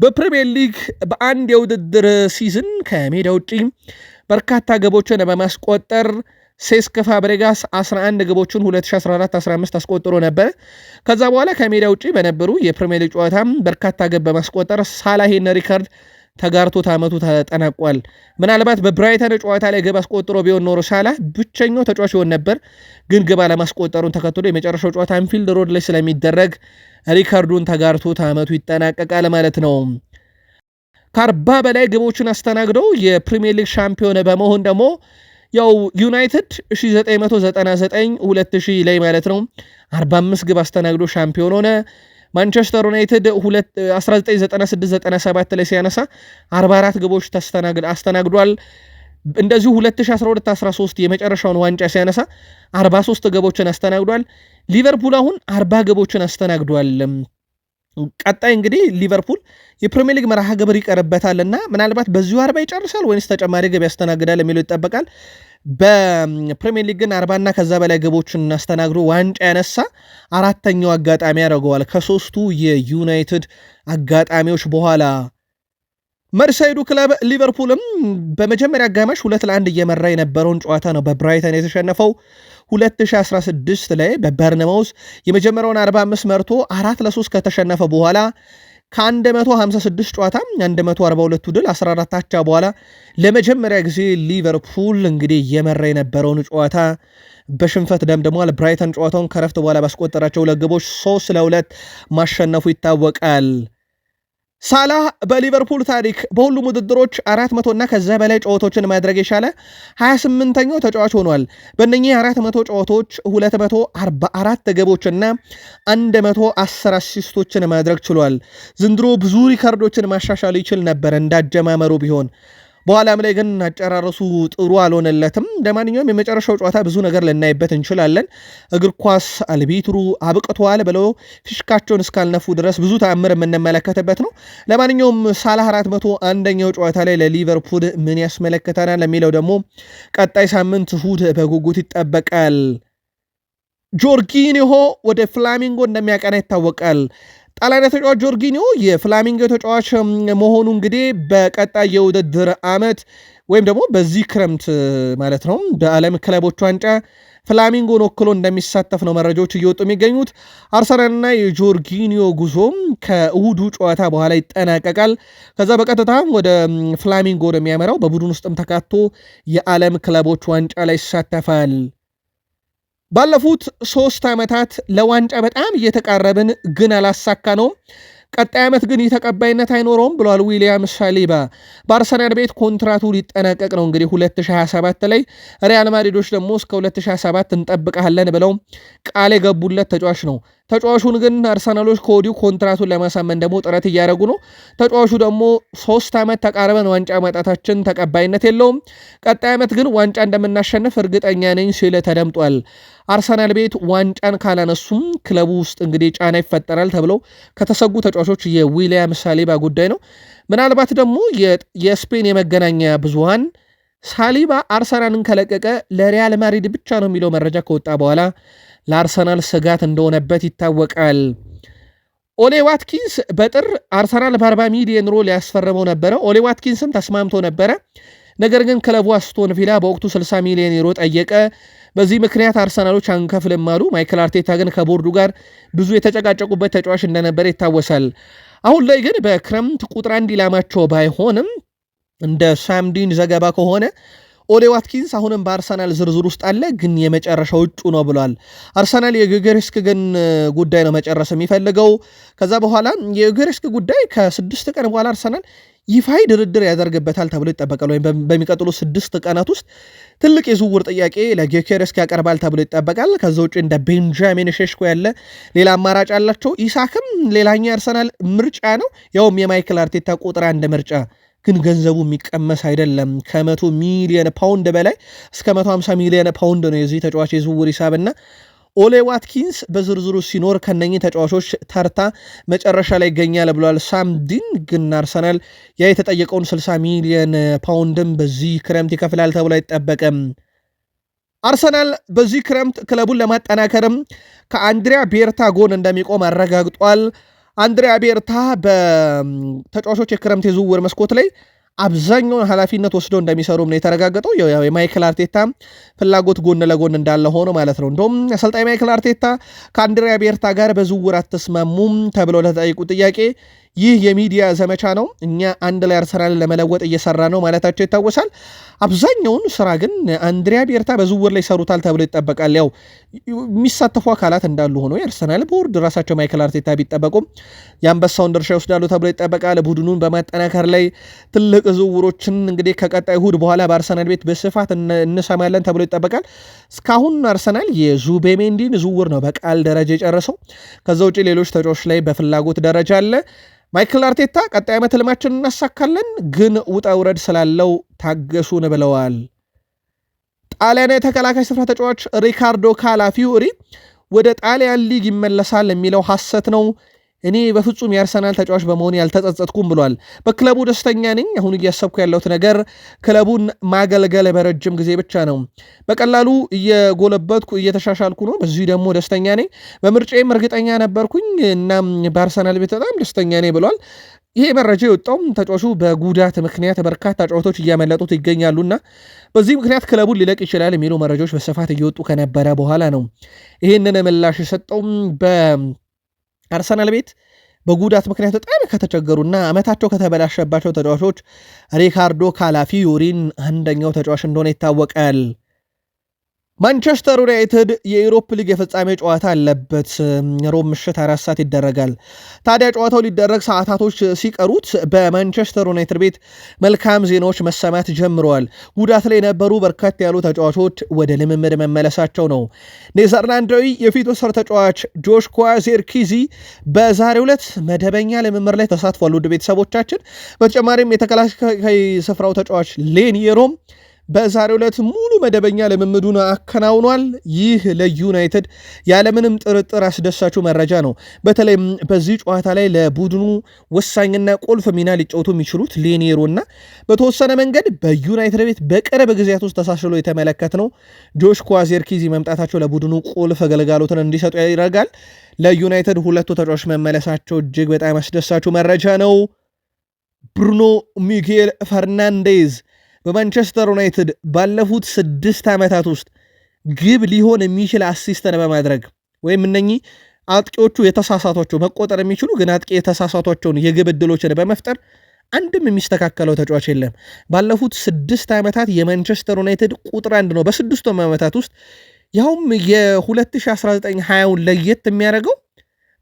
A: በፕሪሚየር ሊግ በአንድ የውድድር ሲዝን ከሜዳ ውጪ በርካታ ግቦችን በማስቆጠር ሴስክ ፋብሬጋስ 11 ግቦችን 2014-15 አስቆጥሮ ነበር። ከዛ በኋላ ከሜዳ ውጪ በነበሩ የፕሪሚየር ሊግ ጨዋታ በርካታ ግብ በማስቆጠር ሳላህ ይህን ሪካርድ ተጋርቶት ዓመቱ ተጠናቋል። ምናልባት በብራይተን ጨዋታ ላይ ግብ አስቆጥሮ ቢሆን ኖሮ ሳላህ ብቸኛው ተጫዋች ይሆን ነበር። ግን ግብ አለማስቆጠሩን ተከትሎ የመጨረሻው ጨዋታ አንፊልድ ሮድ ላይ ስለሚደረግ ሪካርዱን ተጋርቶት ዓመቱ ይጠናቀቃል ማለት ነው። ከ40 በላይ ግቦችን አስተናግደው የፕሪሚየር ሊግ ሻምፒዮን በመሆን ደግሞ ያው ዩናይትድ 1999-2000 ላይ ማለት ነው 45 ግብ አስተናግዶ ሻምፒዮን ሆነ። ማንቸስተር ዩናይትድ 1996-97 ላይ ሲያነሳ 44 ግቦች አስተናግዷል። እንደዚሁ 2012-13 የመጨረሻውን ዋንጫ ሲያነሳ 43 ግቦችን አስተናግዷል። ሊቨርፑል አሁን 40 ግቦችን አስተናግዷል። ቀጣይ እንግዲህ ሊቨርፑል የፕሪሚየር ሊግ መርሃ ግብር ይቀርበታልና ምናልባት በዚሁ 40 ይጨርሳል ወይስ ተጨማሪ ግብ ያስተናግዳል የሚለው ይጠበቃል። በፕሪሚየር ሊግ ግን 40 እና ከዛ በላይ ግቦችን አስተናግዶ ዋንጫ ያነሳ አራተኛው አጋጣሚ ያደርገዋል ከሶስቱ የዩናይትድ አጋጣሚዎች በኋላ። መርሳይዱ ክለብ ሊቨርፑልም በመጀመሪያ አጋማሽ 2-1 እየመራ የነበረውን ጨዋታ ነው በብራይተን የተሸነፈው። 2016 ላይ በበርነማውስ የመጀመሪያውን 45 መርቶ 4-3 ከተሸነፈ በኋላ ከ156 ጨዋታ 142 ድል 14 አቻ በኋላ ለመጀመሪያ ጊዜ ሊቨርፑል እንግዲህ እየመራ የነበረውን ጨዋታ በሽንፈት ደምድሟል። ብራይተን ጨዋታውን ከረፍት በኋላ ባስቆጠራቸው ሁለት ግቦች 3-2 ማሸነፉ ይታወቃል። ሳላህ በሊቨርፑል ታሪክ በሁሉም ውድድሮች 400 እና ከዛ በላይ ጨዋታዎችን ማድረግ የቻለ 28ኛው ተጫዋች ሆኗል። በእነኚህ 400 ጨዋታዎች 244 ግቦችና 110 አሲስቶችን ማድረግ ችሏል። ዘንድሮ ብዙ ሪካርዶችን ማሻሻል ይችል ነበር እንዳጀማመሩ ቢሆን፣ በኋላም ላይ ግን አጨራረሱ ጥሩ አልሆነለትም። ለማንኛውም የመጨረሻው ጨዋታ ብዙ ነገር ልናይበት እንችላለን። እግር ኳስ አልቢትሩ አብቅቷል ብለው ፊሽካቸውን እስካልነፉ ድረስ ብዙ ተአምር የምንመለከትበት ነው። ለማንኛውም ሳላህ 401ኛው ጨዋታ ላይ ለሊቨርፑል ምን ያስመለክተናል ለሚለው ደግሞ ቀጣይ ሳምንት እሁድ በጉጉት ይጠበቃል። ጆርጊኒሆ ወደ ፍላሚንጎ እንደሚያቀና ይታወቃል። ጣሊያን ተጫዋች ጆርጊኒዮ የፍላሚንጎ ተጫዋች መሆኑ እንግዲህ በቀጣይ የውድድር ዓመት ወይም ደግሞ በዚህ ክረምት ማለት ነው በዓለም ክለቦች ዋንጫ ፍላሚንጎን ወክሎ እንደሚሳተፍ ነው መረጃዎች እየወጡ የሚገኙት። አርሰናልና የጆርጊኒዮ ጉዞም ከእሁዱ ጨዋታ በኋላ ይጠናቀቃል። ከዛ በቀጥታ ወደ ፍላሚንጎ ነው የሚያመራው። በቡድን ውስጥም ተካቶ የዓለም ክለቦች ዋንጫ ላይ ይሳተፋል። ባለፉት 3 ዓመታት ለዋንጫ በጣም እየተቃረብን ግን አላሳካ ነው። ቀጣይ ዓመት ግን ተቀባይነት አይኖረውም ብሏል ዊሊያም ሳሊባ። በአርሰናል ቤት ኮንትራቱ ሊጠናቀቅ ነው እንግዲህ 2027 ላይ። ሪያል ማድሪዶች ደግሞ እስከ 2027 እንጠብቃለን ብለው ቃል የገቡለት ተጫዋች ነው። ተጫዋቹን ግን አርሰናሎች ከወዲሁ ኮንትራቱን ለማሳመን ደግሞ ጥረት እያደረጉ ነው። ተጫዋቹ ደግሞ 3 ዓመት ተቃርበን ዋንጫ ማጣታችን ተቀባይነት የለውም፣ ቀጣይ ዓመት ግን ዋንጫ እንደምናሸንፍ እርግጠኛ ነኝ ሲል ተደምጧል። አርሰናል ቤት ዋንጫን ካላነሱም ክለቡ ውስጥ እንግዲህ ጫና ይፈጠራል ተብለው ከተሰጉ ተጫዋቾች የዊሊያም ሳሊባ ጉዳይ ነው። ምናልባት ደግሞ የስፔን የመገናኛ ብዙሃን ሳሊባ አርሰናልን ከለቀቀ ለሪያል ማድሪድ ብቻ ነው የሚለው መረጃ ከወጣ በኋላ ለአርሰናል ስጋት እንደሆነበት ይታወቃል። ኦሌ ዋትኪንስ በጥር አርሰናል በ40 ሚሊዮን ዩሮ ሊያስፈርመው ነበረ። ኦሌ ዋትኪንስም ተስማምቶ ነበረ። ነገር ግን ክለቡ አስቶን ቪላ በወቅቱ 60 ሚሊዮን ዩሮ ጠየቀ። በዚህ ምክንያት አርሰናሎች አንከፍልም አሉ። ማይክል አርቴታ ግን ከቦርዱ ጋር ብዙ የተጨቃጨቁበት ተጫዋች እንደነበረ ይታወሳል። አሁን ላይ ግን በክረምት ቁጥር 1 ኢላማቸው ባይሆንም እንደ ሳምዲን ዘገባ ከሆነ ኦሌ ዋትኪንስ አሁንም በአርሰናል ዝርዝር ውስጥ አለ፣ ግን የመጨረሻው እጩ ነው ብሏል። አርሰናል የዩኬሬስክ ግን ጉዳይ ነው መጨረስ የሚፈልገው። ከዛ በኋላ የዩኬሬስክ ጉዳይ ከ6 ቀን በኋላ አርሰናል ይፋይ ድርድር ያደርግበታል ተብሎ ይጠበቃል። ወይም በሚቀጥሉ 6 ቀናት ውስጥ ትልቅ የዝውውር ጥያቄ ለጊዮኬሬስክ ያቀርባል ተብሎ ይጠበቃል። ከዛ ውጭ እንደ ቤንጃሚን ሼሽኮ ያለ ሌላ አማራጭ አላቸው። ኢሳክም ሌላኛ አርሰናል ምርጫ ነው፣ ያውም የማይክል አርቴታ ቁጥር 1 ምርጫ። ግን ገንዘቡ የሚቀመስ አይደለም። ከ100 ሚሊዮን ፓውንድ በላይ እስከ 150 ሚሊዮን ፓውንድ ነው የዚህ ተጫዋች የዝውውር ሂሳብና ኦሌ ዋትኪንስ በዝርዝሩ ሲኖር ከነኚህ ተጫዋቾች ተርታ መጨረሻ ላይ ይገኛል ብሏል ሳምዲን። ግን አርሰናል ያ የተጠየቀውን 60 ሚሊዮን ፓውንድም በዚህ ክረምት ይከፍላል ተብሎ አይጠበቅም። አርሰናል በዚህ ክረምት ክለቡን ለማጠናከርም ከአንድሪያ ቤርታ ጎን እንደሚቆም አረጋግጧል። አንድሪያ ቤርታ በተጫዋቾች የክረምት የዝውውር መስኮት ላይ አብዛኛውን ኃላፊነት ወስደው እንደሚሰሩም ነው የተረጋገጠው። የማይክል አርቴታ ፍላጎት ጎን ለጎን እንዳለ ሆኖ ማለት ነው። እንደውም አሰልጣኝ ማይክል አርቴታ ከአንድሪያ ቤርታ ጋር በዝውውር አትስማሙም ተብለው ለተጠየቁ ጥያቄ ይህ የሚዲያ ዘመቻ ነው፣ እኛ አንድ ላይ አርሰናልን ለመለወጥ እየሰራ ነው ማለታቸው ይታወሳል። አብዛኛውን ስራ ግን አንድሪያ ቤርታ በዝውውር ላይ ይሰሩታል ተብሎ ይጠበቃል። ያው የሚሳተፉ አካላት እንዳሉ ሆኖ የአርሰናል ቦርድ ራሳቸው ማይክል አርቴታ ቢጠበቁም የአንበሳውን ድርሻ ይወስዳሉ ተብሎ ይጠበቃል። ቡድኑን በማጠናከር ላይ ትልቅ ዝውውሮችን እንግዲህ ከቀጣይ እሁድ በኋላ በአርሰናል ቤት በስፋት እንሰማለን ተብሎ ይጠበቃል። እስካሁን አርሰናል የዙቤሜንዲን ዝውውር ነው በቃል ደረጃ የጨረሰው። ከዛ ውጭ ሌሎች ተጫዋቾች ላይ በፍላጎት ደረጃ አለ። ማይክል አርቴታ ቀጣይ ዓመት ህልማችንን እናሳካለን፣ ግን ውጣ ውረድ ስላለው ታገሱን ብለዋል። ጣሊያን የተከላካይ ስፍራ ተጫዋች ሪካርዶ ካላፊዮሪ ወደ ጣሊያን ሊግ ይመለሳል የሚለው ሐሰት ነው፣ እኔ በፍጹም የአርሰናል ተጫዋች በመሆን ያልተጸጸትኩም ብሏል። በክለቡ ደስተኛ ነኝ። አሁን እያሰብኩ ያለሁት ነገር ክለቡን ማገልገል በረጅም ጊዜ ብቻ ነው። በቀላሉ እየጎለበትኩ እየተሻሻልኩ ነው። በዚህ ደግሞ ደስተኛ ነኝ። በምርጫዬም እርግጠኛ ነበርኩኝ። እናም በአርሰናል ቤት በጣም ደስተኛ ነኝ ብሏል። ይሄ መረጃ የወጣውም ተጫዋቹ በጉዳት ምክንያት በርካታ ጨዋታዎች እያመለጡት ይገኛሉና በዚህ ምክንያት ክለቡን ሊለቅ ይችላል የሚሉ መረጃዎች በስፋት እየወጡ ከነበረ በኋላ ነው ይህንን ምላሽ የሰጠውም። በአርሰናል ቤት በጉዳት ምክንያት በጣም ከተቸገሩና ዓመታቸው ከተበላሸባቸው ተጫዋቾች ሪካርዶ ካላፊዮሪን አንደኛው ተጫዋች እንደሆነ ይታወቃል። ማንቸስተር ዩናይትድ የዩሮፕ ሊግ የፍጻሜ ጨዋታ አለበት። ሮብ ምሽት 4 ሰዓት ይደረጋል። ታዲያ ጨዋታው ሊደረግ ሰዓታቶች ሲቀሩት በማንቸስተር ዩናይትድ ቤት መልካም ዜናዎች መሰማት ጀምረዋል። ጉዳት ላይ የነበሩ በርካታ ያሉ ተጫዋቾች ወደ ልምምድ መመለሳቸው ነው። ኔዘርላንዳዊ የፊት ወሰር ተጫዋች ጆሽኳ ዜርኪዚ በዛሬው ዕለት መደበኛ ልምምድ ላይ ተሳትፏል። ውድ ቤተሰቦቻችን፣ በተጨማሪም የተከላካይ ስፍራው ተጫዋች ሌኒየሮም በዛሬው ዕለት ሙሉ መደበኛ ልምምዱን አከናውኗል። ይህ ለዩናይትድ ያለምንም ጥርጥር አስደሳቹ መረጃ ነው። በተለይም በዚህ ጨዋታ ላይ ለቡድኑ ወሳኝና ቁልፍ ሚና ሊጫወቱ የሚችሉት ሌኒየሮ እና በተወሰነ መንገድ በዩናይትድ ቤት በቅርብ ጊዜያት ውስጥ ተሳስሎ የተመለከትነው ጆሽኳ ዜርኪዚ መምጣታቸው ለቡድኑ ቁልፍ አገልግሎትን እንዲሰጡ ያደርጋል። ለዩናይትድ ሁለቱ ተጫዋቾች መመለሳቸው እጅግ በጣም አስደሳቹ መረጃ ነው። ብሩኖ ሚጌል ፈርናንዴዝ በማንቸስተር ዩናይትድ ባለፉት 6 ዓመታት ውስጥ ግብ ሊሆን የሚችል አሲስተን በማድረግ ወይም እነኚህ አጥቂዎቹ የተሳሳቷቸው መቆጠር የሚችሉ ግን አጥቂ የተሳሳቷቸውን የግብ ዕድሎችን በመፍጠር አንድም የሚስተካከለው ተጫዋች የለም። ባለፉት 6 ዓመታት የማንቸስተር ዩናይትድ ቁጥር 1 ነው። በስድስቱም ዓመታት ውስጥ ያውም የ2019-20 ለየት የሚያደርገው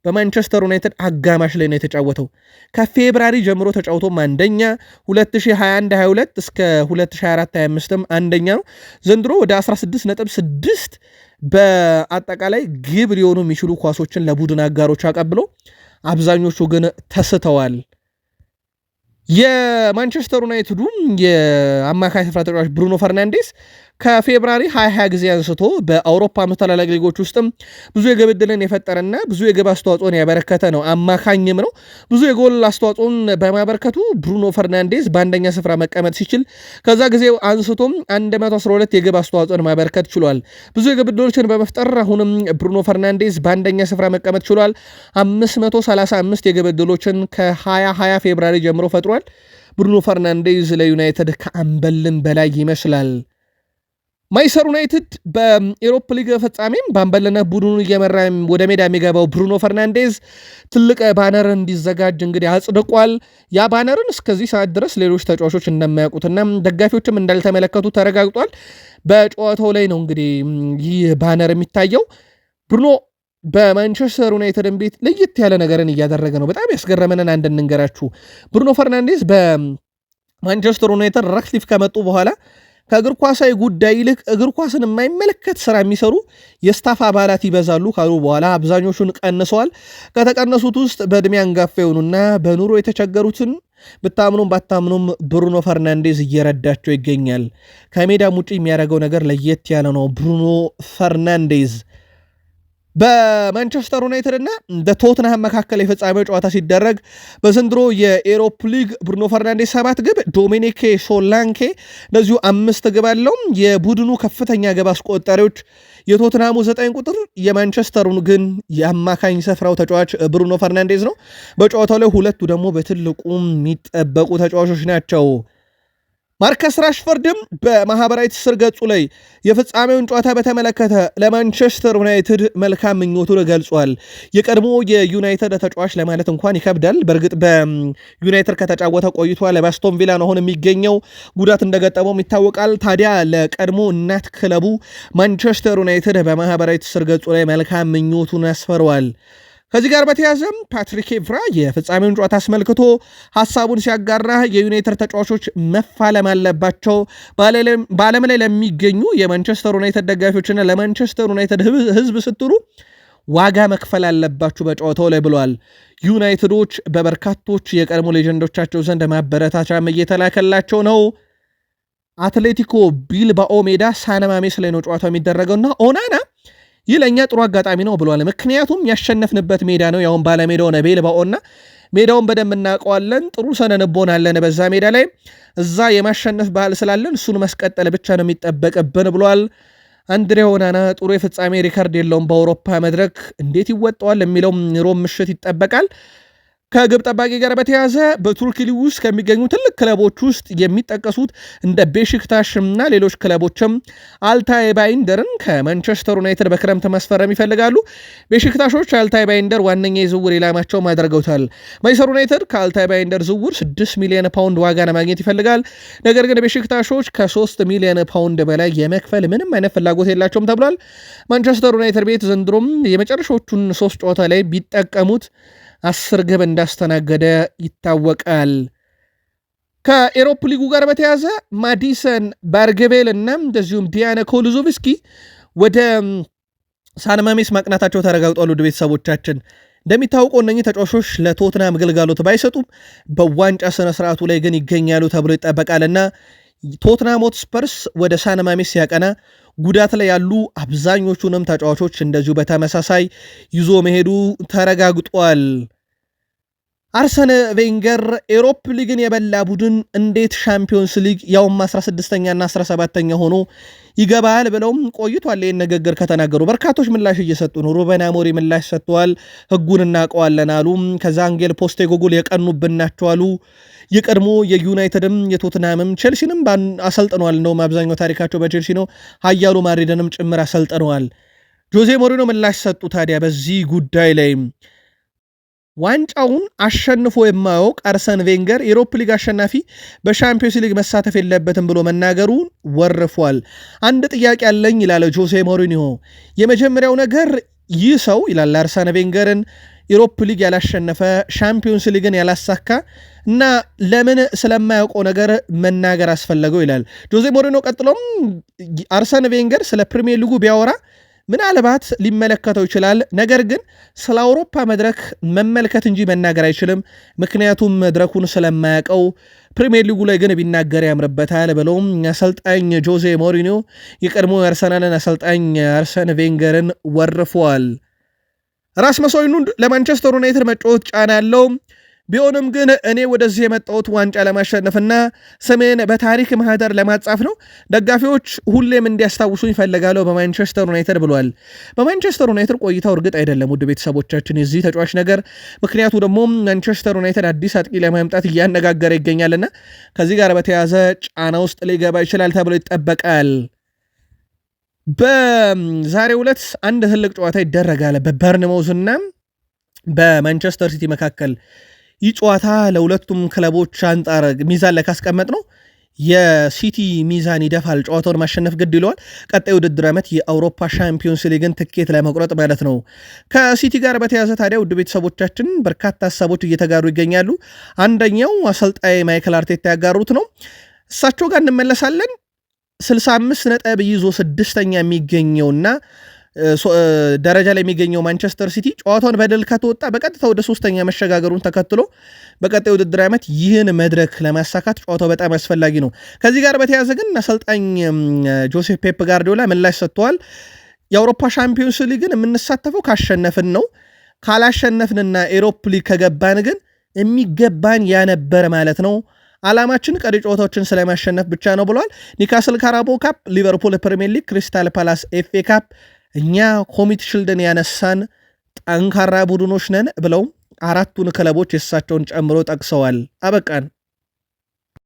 A: በማንቸስተር ዩናይትድ አጋማሽ ላይ ነው የተጫወተው። ከፌብራሪ ጀምሮ ተጫውቶም አንደኛ፣ 2021-22 እስከ 2024-25 አንደኛ ነው። ዘንድሮ ወደ 16.6 በአጠቃላይ ግብ ሊሆኑ የሚችሉ ኳሶችን ለቡድን አጋሮች አቀብሎ አብዛኞቹ ግን ተስተዋል። የማንቸስተር ዩናይትዱ የአማካይ ስፍራ ተጫዋች ብሩኖ ፈርናንዴስ ከፌብራሪ 2020 ጊዜ አንስቶ በአውሮፓ ታላላቅ ሊጎች ውስጥም ብዙ የግብ ዕድልን የፈጠረና ብዙ የግብ አስተዋጽኦን ያበረከተ ነው። አማካኝም ነው። ብዙ የጎል አስተዋጽኦን በማበረከቱ ብሩኖ ፈርናንዴስ በአንደኛ ስፍራ መቀመጥ ሲችል ከዛ ጊዜ አንስቶም 112 የግብ አስተዋጽኦን ማበረከት ችሏል። ብዙ የግብ ዕድሎችን በመፍጠር አሁንም ብሩኖ ፈርናንዴስ በአንደኛ ስፍራ መቀመጥ ችሏል። 535 የግብ ዕድሎችን ከ2020 ፌብራሪ ጀምሮ ፈጥሯል። ብሩኖ ፈርናንዴስ ለዩናይትድ ከአምበልም በላይ ይመስላል። ማንቸስተር ዩናይትድ በኤሮፕ ሊግ ፍጻሜም በአምበልነት ቡድኑ እየመራ ወደ ሜዳ የሚገባው ብሩኖ ፈርናንዴዝ ትልቅ ባነር እንዲዘጋጅ እንግዲህ አጽድቋል። ያ ባነርን እስከዚህ ሰዓት ድረስ ሌሎች ተጫዋቾች እንደማያውቁትና ደጋፊዎችም እንዳልተመለከቱ ተረጋግጧል። በጨዋታው ላይ ነው እንግዲህ ይህ ባነር የሚታየው። ብሩኖ በማንቸስተር ዩናይትድን ቤት ለየት ያለ ነገርን እያደረገ ነው። በጣም ያስገረመንን አንድ እንንገራችሁ። ብሩኖ ፈርናንዴዝ በማንቸስተር ዩናይትድ ረክሊፍ ከመጡ በኋላ ከእግር ኳሳዊ ጉዳይ ይልቅ እግር ኳስን የማይመለከት ስራ የሚሰሩ የስታፍ አባላት ይበዛሉ ካሉ በኋላ አብዛኞቹን ቀንሰዋል። ከተቀነሱት ውስጥ በዕድሜ አንጋፋ የሆኑና በኑሮ የተቸገሩትን ብታምኑም ባታምኑም ብሩኖ ፈርናንዴዝ እየረዳቸው ይገኛል። ከሜዳም ውጭ የሚያደርገው ነገር ለየት ያለ ነው። ብሩኖ ፈርናንዴዝ በማንቸስተር ዩናይትድ እና በቶትንሃም መካከል የፍጻሜው ጨዋታ ሲደረግ በዘንድሮ የኤሮፕ ሊግ ብሩኖ ፈርናንዴስ 7 ግብ፣ ዶሚኒኬ ሶላንኬ እንደዚሁ 5 ግብ አለው። የቡድኑ ከፍተኛ ግብ አስቆጣሪዎች የቶትንሃሙ 9 ቁጥር፣ የማንቸስተሩን ግን የአማካኝ ስፍራው ተጫዋች ብሩኖ ፈርናንዴዝ ነው። በጨዋታው ላይ ሁለቱ ደግሞ በትልቁ የሚጠበቁ ተጫዋቾች ናቸው። ማርከስ ራሽፈርድም በማህበራዊ ትስስር ገጹ ላይ የፍጻሜውን ጨዋታ በተመለከተ ለማንቸስተር ዩናይትድ መልካም ምኞቱን ገልጿል። የቀድሞ የዩናይትድ ተጫዋች ለማለት እንኳን ይከብዳል። በእርግጥ በዩናይትድ ከተጫወተ ቆይቷል። በአስቶን ቪላ ነው አሁን የሚገኘው። ጉዳት እንደገጠመውም ይታወቃል። ታዲያ ለቀድሞ እናት ክለቡ ማንቸስተር ዩናይትድ በማህበራዊ ትስስር ገጹ ላይ መልካም ምኞቱን አስፈረዋል። ከዚህ ጋር በተያዘም ፓትሪክ ኤቭራ የፍጻሜውን ጨዋታ አስመልክቶ ሐሳቡን ሲያጋራ የዩናይትድ ተጫዋቾች መፋለም አለባቸው፣ በዓለም ላይ ለሚገኙ የማንቸስተር ዩናይትድ ደጋፊዎችና ለማንቸስተር ዩናይትድ ሕዝብ ስትሉ ዋጋ መክፈል አለባችሁ በጨዋታው ላይ ብለዋል። ዩናይትዶች በበርካቶች የቀድሞ ሌጀንዶቻቸው ዘንድ ማበረታቻም እየተላከላቸው ነው። አትሌቲኮ ቢልባኦ ሜዳ ሳነማሜስ ላይ ነው ጨዋታው የሚደረገውና ኦናና ይህ ለእኛ ጥሩ አጋጣሚ ነው ብሏል። ምክንያቱም ያሸነፍንበት ሜዳ ነው። ያውን ባለሜዳው ነው ቤልባኦና ሜዳውን በደንብ እናውቀዋለን። ጥሩ ሰነንቦን አለን በዛ ሜዳ ላይ። እዛ የማሸነፍ ባህል ስላለን እሱን መስቀጠል ብቻ ነው የሚጠበቅብን ብሏል። አንድሬ ኦናና ጥሩ የፍጻሜ ሪከርድ የለውም በአውሮፓ መድረክ፣ እንዴት ይወጣዋል የሚለው ሮም ምሽት ይጠበቃል። ከግብ ጠባቂ ጋር በተያያዘ በቱርክ ሊግ ውስጥ ከሚገኙ ትልቅ ክለቦች ውስጥ የሚጠቀሱት እንደ ቤሽክታሽ እና ሌሎች ክለቦችም አልታይ ባይንደርን ከማንቸስተር ዩናይትድ በክረምት ማስፈረም ይፈልጋሉ። ቤሽክታሾች አልታይ ባይንደር ዋነኛ የዝውውር ኢላማቸውም አድርገውታል። ማንቸስተር ዩናይትድ ከአልታይ ባይንደር ዝውውር 6 ሚሊዮን ፓውንድ ዋጋ ለማግኘት ይፈልጋል። ነገር ግን ቤሽክታሾች ከ3 ሚሊዮን ፓውንድ በላይ የመክፈል ምንም አይነት ፍላጎት የላቸውም ተብሏል። ማንቸስተር ዩናይትድ ቤት ዘንድሮም የመጨረሻዎቹን 3 ጨዋታ ላይ ቢጠቀሙት 10 ግብ እንዳስተናገደ ይታወቃል። ከኤሮፕ ሊጉ ጋር በተያዘ ማዲሰን ባርገቤል እና እንደዚሁም ዲያነ ኮሉዞቭስኪ ወደ ሳንማሜስ ማቅናታቸው ተረጋግጧል። ውድ ቤተሰቦቻችን እንደሚታወቀው እነኚህ ተጫዋቾች ለቶትናም ግልጋሎት ባይሰጡም በዋንጫ ስነ ስርዓቱ ላይ ግን ይገኛሉ ተብሎ ይጠበቃልና ቶትናም ሆትስፐርስ ወደ ሳንማሜስ ሲያቀና ጉዳት ላይ ያሉ አብዛኞቹንም ተጫዋቾች እንደዚሁ በተመሳሳይ ይዞ መሄዱ ተረጋግጧል። አርሰን ቬንገር ኤሮፕ ሊግን የበላ ቡድን እንዴት ሻምፒዮንስ ሊግ ያውም 16ኛና 17ኛ ሆኖ ይገባል ብለውም ቆይቷል። ይህን ንግግር ከተናገሩ በርካቶች ምላሽ እየሰጡ ነው። ሩበን አሞሪም ምላሽ ሰጥተዋል። ህጉን እናውቀዋለን አሉ። ከዛ አንጌል ፖስቴኮግሉ የቀኑብን ናቸው አሉ። የቀድሞ የዩናይትድም የቶትናምም ቼልሲንም አሰልጥነዋል። እንደውም አብዛኛው ታሪካቸው በቼልሲ ነው። ሀያሉ ማድሪድንም ጭምር አሰልጥነዋል። ጆዜ ሞሪኖ ምላሽ ሰጡ። ታዲያ በዚህ ጉዳይ ላይ ዋንጫውን አሸንፎ የማያውቅ አርሰን ቬንገር የዩሮፕ ሊግ አሸናፊ በሻምፒዮንስ ሊግ መሳተፍ የለበትም ብሎ መናገሩን ወርፏል። አንድ ጥያቄ አለኝ ይላል ጆዜ ሞሪኒዮ። የመጀመሪያው ነገር ይህ ሰው ይላል አርሰን ቬንገርን ዩሮፕ ሊግ ያላሸነፈ ሻምፒዮንስ ሊግን ያላሳካ እና ለምን ስለማያውቀው ነገር መናገር አስፈለገው ይላል ጆዜ ሞሪኖ። ቀጥሎም አርሰን ቬንገር ስለ ፕሪሚየር ሊጉ ቢያወራ ምናልባት ሊመለከተው ይችላል፣ ነገር ግን ስለ አውሮፓ መድረክ መመልከት እንጂ መናገር አይችልም፣ ምክንያቱም መድረኩን ስለማያውቀው። ፕሪሚየር ሊጉ ላይ ግን ቢናገር ያምርበታል ብለውም አሰልጣኝ ጆዜ ሞሪኒዮ የቀድሞ የአርሰናልን አሰልጣኝ አርሰን ቬንገርን ወርፈዋል። ራስመስ ሆይሉንድ ለማንቸስተር ዩናይትድ መጫወት ጫና ያለው ቢሆንም ግን እኔ ወደዚህ የመጣሁት ዋንጫ ለማሸነፍና ስሜን በታሪክ ማህደር ለማጻፍ ነው። ደጋፊዎች ሁሌም እንዲያስታውሱ ይፈልጋለሁ በማንቸስተር ዩናይትድ ብሏል። በማንቸስተር ዩናይትድ ቆይታው እርግጥ አይደለም ውድ ቤተሰቦቻችን የዚህ ተጫዋች ነገር። ምክንያቱ ደግሞ ማንቸስተር ዩናይትድ አዲስ አጥቂ ለማምጣት እያነጋገረ ይገኛልና ከዚህ ጋር በተያያዘ ጫና ውስጥ ሊገባ ይችላል ተብሎ ይጠበቃል። በዛሬው ዕለት አንድ ትልቅ ጨዋታ ይደረጋል በበርንማውዝ እና በማንቸስተር ሲቲ መካከል። ይህ ጨዋታ ለሁለቱም ክለቦች አንጻር ሚዛን ላይ ካስቀመጥ ነው የሲቲ ሚዛን ይደፋል፣ ጨዋታውን ማሸነፍ ግድ ይለዋል። ቀጣይ ውድድር ዓመት የአውሮፓ ሻምፒዮንስ ሊግን ትኬት ለመቁረጥ ማለት ነው። ከሲቲ ጋር በተያዘ ታዲያ ውድ ቤተሰቦቻችን በርካታ ሀሳቦች እየተጋሩ ይገኛሉ። አንደኛው አሰልጣኝ ማይክል አርቴታ ያጋሩት ነው። እሳቸው ጋር እንመለሳለን። 65 ነጥብ ይዞ ስድስተኛ የሚገኘውና ደረጃ ላይ የሚገኘው ማንቸስተር ሲቲ ጨዋታውን በድል ከተወጣ በቀጥታ ወደ 3ኛ መሸጋገሩን ተከትሎ በቀጣይ ውድድር ዓመት ይህን መድረክ ለማሳካት ጨዋታው በጣም አስፈላጊ ነው። ከዚህ ጋር በተያያዘ ግን አሰልጣኝ ጆሴፍ ፔፕ ጋርዲዮላ ምላሽ ሰጥተዋል። የአውሮፓ ሻምፒዮንስ ሊግን የምንሳተፈው ካሸነፍን ነው፣ ካላሸነፍንና ኤሮፕ ሊግ ከገባን ግን የሚገባን ያነበር ማለት ነው። ዓላማችን ቀሪ ጨዋታዎችን ስለማሸነፍ ብቻ ነው ብለዋል። ኒካስል ካራቦ ካፕ፣ ሊቨርፑል ፕሪሚየር ሊግ፣ ክሪስታል ፓላስ ኤፍኤ ካፕ እኛ ኮሚት ሽልድን ያነሳን ጠንካራ ቡድኖች ነን ብለው 4ቱን ክለቦች የእሳቸውን ጨምሮ ጠቅሰዋል። አበቃን።